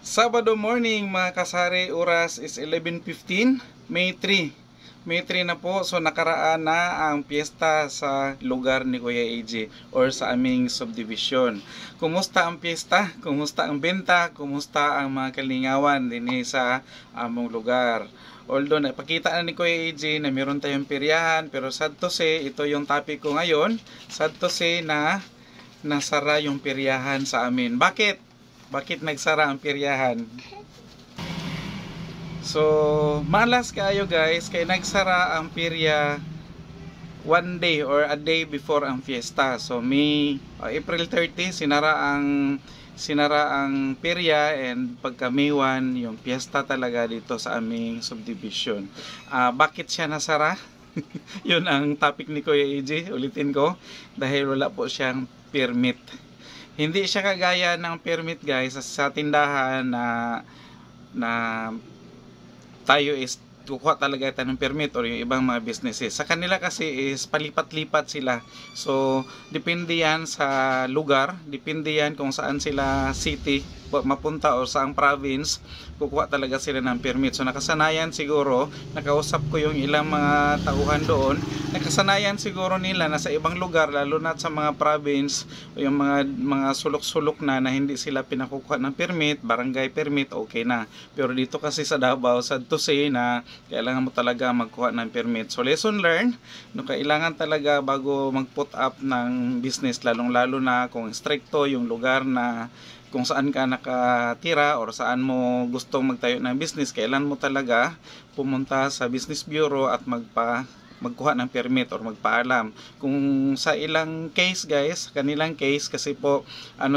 Sabado morning mga kasari, oras is 11:15, May 3. May 3 na po, so nakaraan na ang piyesta sa lugar ni Kuya AJ or sa aming subdivision. Kumusta ang piyesta? Kumusta ang benta? Kumusta ang mga kalingawan din sa among lugar? Although napakita na ni Kuya AJ na meron tayong peryahan, pero sad to say, ito yung topic ko ngayon, sad to say na nasara yung peryahan sa amin. Bakit? Bakit nagsara ang peryahan? So, malas kayo guys, kay nagsara ang perya one day or a day before ang fiesta. So, April 30, sinara ang perya, and pagka May 1, yung fiesta talaga dito sa aming subdivision. Bakit siya nasara? Yun ang topic ni Kuya AJ, ulitin ko, dahil wala po siyang permit. Hindi siya kagaya ng permit guys sa tindahan na tayo is kukuha talaga tayo ng permit or yung ibang mga businesses. Sa kanila kasi is palipat-lipat sila. So, depende yan sa lugar, depende yan kung saan sila city mapunta o saang province, kukuha talaga sila ng permit. So, nakasanayan siguro, nakausap ko yung ilang mga tauhan doon, nakasanayan siguro nila na sa ibang lugar, lalo na sa mga province o yung mga sulok-sulok na hindi sila pinakukuha ng permit, barangay permit, okay na. Pero dito kasi sa Davao, sad to say na kailangan mo talaga magkuha ng permit. So, lesson learned, no, kailangan talaga bago mag-put up ng business, lalong-lalo na kung stricto yung lugar na kung saan ka nakatira or saan mo gustong magtayo ng business, kailan mo talaga pumunta sa business bureau at magkuha ng permit or magpaalam. Kung sa ilang case guys, kanilang case kasi po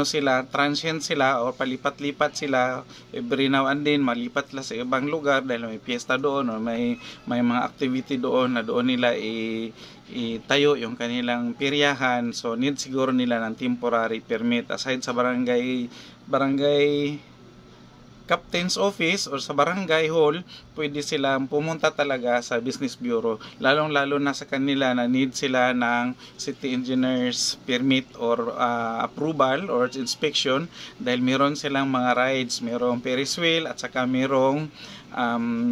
sila, transient sila or palipat-lipat sila every now and then, malipat sila sa ibang lugar dahil may fiesta doon or may mga activity doon na doon nila itayo yung kanilang peryahan. So need siguro nila ng temporary permit aside sa barangay captain's office or sa barangay hall. Pwede silang pumunta talaga sa business bureau, lalong-lalo na sa kanila na need sila ng city engineer's permit or approval or inspection, dahil meron silang mga rides, merong Ferris wheel at saka merong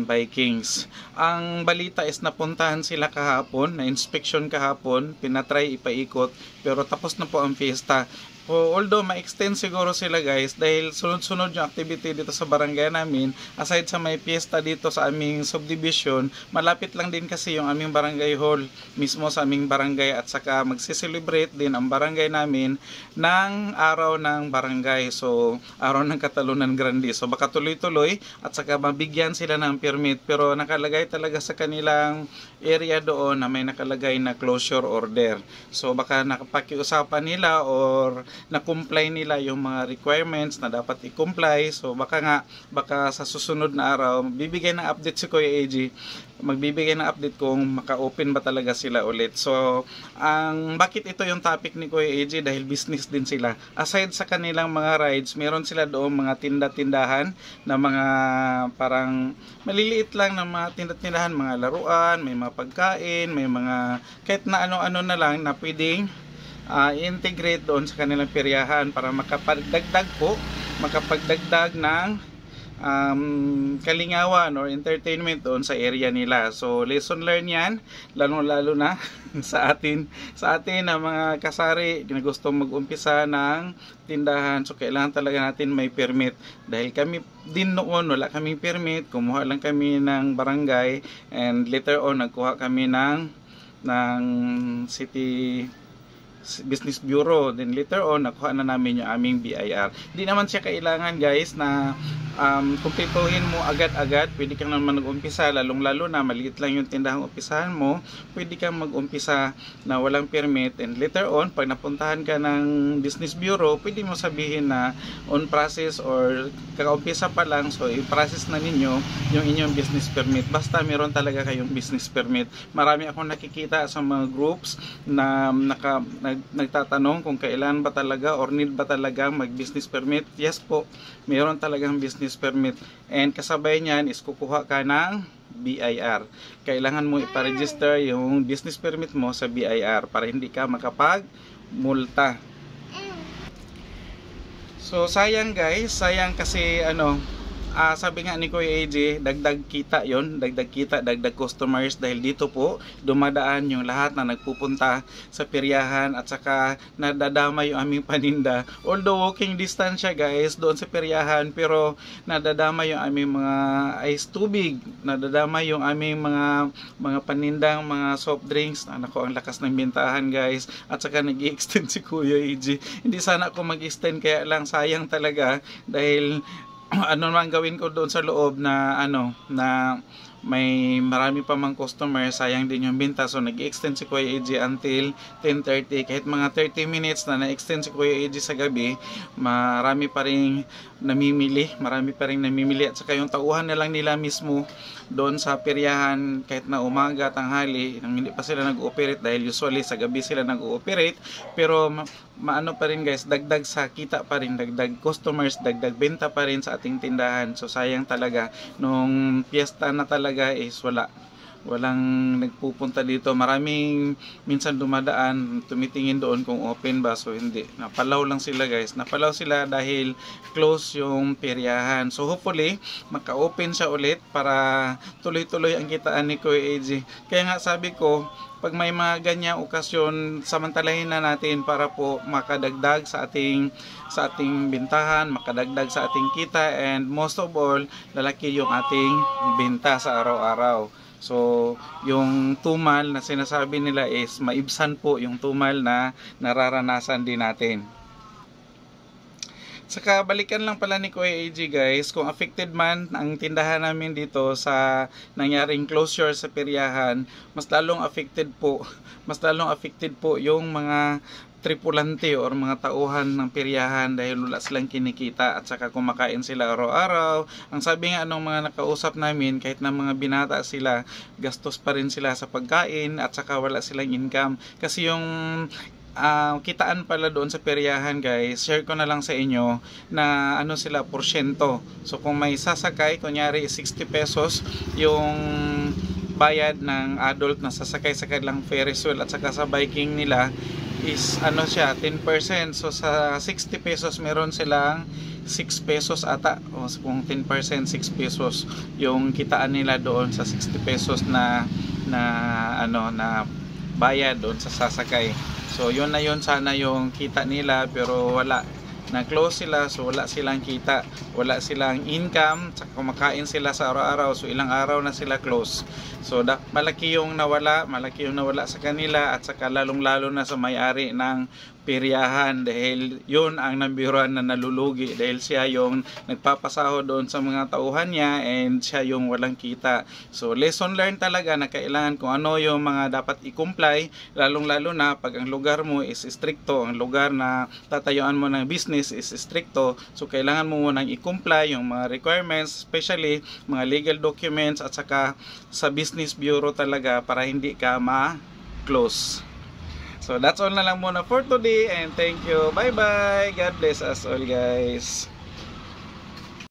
Vikings. Ang balita is napuntahan sila kahapon, na inspection kahapon, pinatry ipaikot, pero tapos na po ang fiesta. Although ma-extend siguro sila guys dahil sunod-sunod yung activity dito sa barangay namin, aside sa may fiesta dito sa aming subdivision, malapit lang din kasi yung aming barangay hall mismo sa aming barangay, at saka magse-celebrate din ang barangay namin ng araw ng barangay, so araw ng Katalunan Grande. So baka tuloy-tuloy at saka mabigyan sila ng permit, pero nakalagay talaga sa kanilang area doon na may nakalagay na closure order. So baka nakapakiusapan nila or na-comply nila yung mga requirements na dapat i-comply. So baka sa susunod na araw bibigay ng update si Kuya AJ, magbibigay ng update kung maka-open ba talaga sila ulit. So bakit ito yung topic ni Kuya AJ, dahil business din sila. Aside sa kanilang mga rides, meron sila doon mga tinda-tindahan na mga parang maliliit lang na mga tinda-tindahan, mga laruan, may mga pagkain, may mga kahit na ano-ano na lang na pwedeng integrate doon sa kanilang peryahan para makapagdagdag ng kalingawan or entertainment doon sa area nila. So lesson learned yan, lalo na sa atin na mga kasari na gusto mag-umpisa ng tindahan. So kailangan talaga natin may permit, dahil kami din noon wala kaming permit, kumuha lang kami ng barangay, and later on nagkuha kami ng city business bureau, then later on nakuha na namin yung aming BIR. Hindi naman siya kailangan guys na kumpletuhin mo agad-agad. Pwede kang naman mag-umpisa, lalong-lalo na maliit lang yung tindahang umpisahan mo, pwede kang mag-umpisa na walang permit, and later on pag napuntahan ka ng business bureau, pwede mo sabihin na on process or kaka-umpisa pa lang, so i-process na ninyo yung inyong business permit, basta meron talaga kayong business permit. Marami akong nakikita sa mga groups na nagtatanong kung kailan ba talaga or need ba talaga mag-business permit. Yes po, meron talagang business permit, and kasabay niyan is kukuha ka ng BIR. Kailangan mo ipa-register yung business permit mo sa BIR para hindi ka makapag-multa. So sayang guys, sayang kasi ano, sabi nga ni Kuya AJ, dagdag kita yon, dagdag kita, dagdag customers dahil dito po dumadaan yung lahat na nagpupunta sa peryahan at saka nadadama yung aming paninda. Although walking distance siya guys doon sa peryahan, pero nadadama yung aming mga ice tubig, nadadama yung aming mga panindang, mga soft drinks. Nako, ang lakas ng bintahan guys. At saka nag-i-extend si Kuya AJ. Hindi sana ako mag-extend, kaya lang sayang talaga dahil ano man gawin ko doon sa loob na ano na may marami pa mang customer, sayang din yung binta. So nag-extend si Kuya AJ until 10:30. Kahit mga 30 minutes na na-extend si Kuya AJ sa gabi, marami pa ring namimili, at saka yung tauhan na lang nila mismo doon sa peryahan, kahit na umaga, tanghali, hindi pa sila nag-ooperate dahil usually sa gabi sila nag-ooperate, pero maano pa rin guys, dagdag sa kita pa rin, dagdag customers, dagdag benta pa rin sa ating tindahan. So sayang talaga nung piyesta na talaga is walang nagpupunta dito. Maraming minsan dumadaan, tumitingin doon kung open ba, so hindi, napalaw lang sila guys, napalaw sila dahil close yung peryahan. So hopefully maka-open siya ulit para tuloy-tuloy ang kitaan ni Kuya AJ. Kaya nga sabi ko, pag may mga ganyang okasyon, samantalahin na natin para po makadagdag sa ating bintahan, makadagdag sa ating kita, and most of all, lalaki yung ating binta sa araw-araw. So, yung tumal na sinasabi nila is maibsan po yung tumal na nararanasan din natin. Saka balikan lang pala ni Kuya AJ guys, kung affected man ang tindahan namin dito sa nangyaring closure sa peryahan, mas lalong affected po yung mga tripulante or mga tauhan ng peryahan dahil wala silang kinikita at saka kumakain sila araw-araw. Ang sabi nga nung mga nakausap namin, kahit na mga binata sila, gastos pa rin sila sa pagkain at saka wala silang income. Kasi yung kitaan pala doon sa peryahan guys, share ko na lang sa inyo na ano sila, porsyento. So kung may sasakay, kunyari 60 pesos yung bayad ng adult na sasakay sa kanilang Ferris wheel at saka sa biking nila is ano siya, 10%. So sa 60 pesos meron silang 6 pesos ata, o kung 10% 6 pesos yung kitaan nila doon sa 60 pesos na bayad doon sa sasakay. So yun na yun sana yung kita nila, pero wala, na-close sila, so wala silang kita, wala silang income, saka kumakain sila sa araw-araw, so ilang araw na sila close. So malaki yung nawala sa kanila, at saka lalong-lalo na sa may-ari ng peryahan, dahil yun ang nambiruan na nalulugi dahil siya yung nagpapasahod doon sa mga tauhan niya and siya yung walang kita. So lesson learned talaga na kailangan kung ano yung mga dapat i-comply, lalong-lalo na pag ang lugar mo is stricto, ang lugar na tatayuan mo ng business is stricto, so kailangan mo munang i-comply yung mga requirements, especially mga legal documents at saka sa business bureau talaga para hindi ka ma-close. So that's all na lang muna for today, and thank you. Bye bye. God bless us all guys.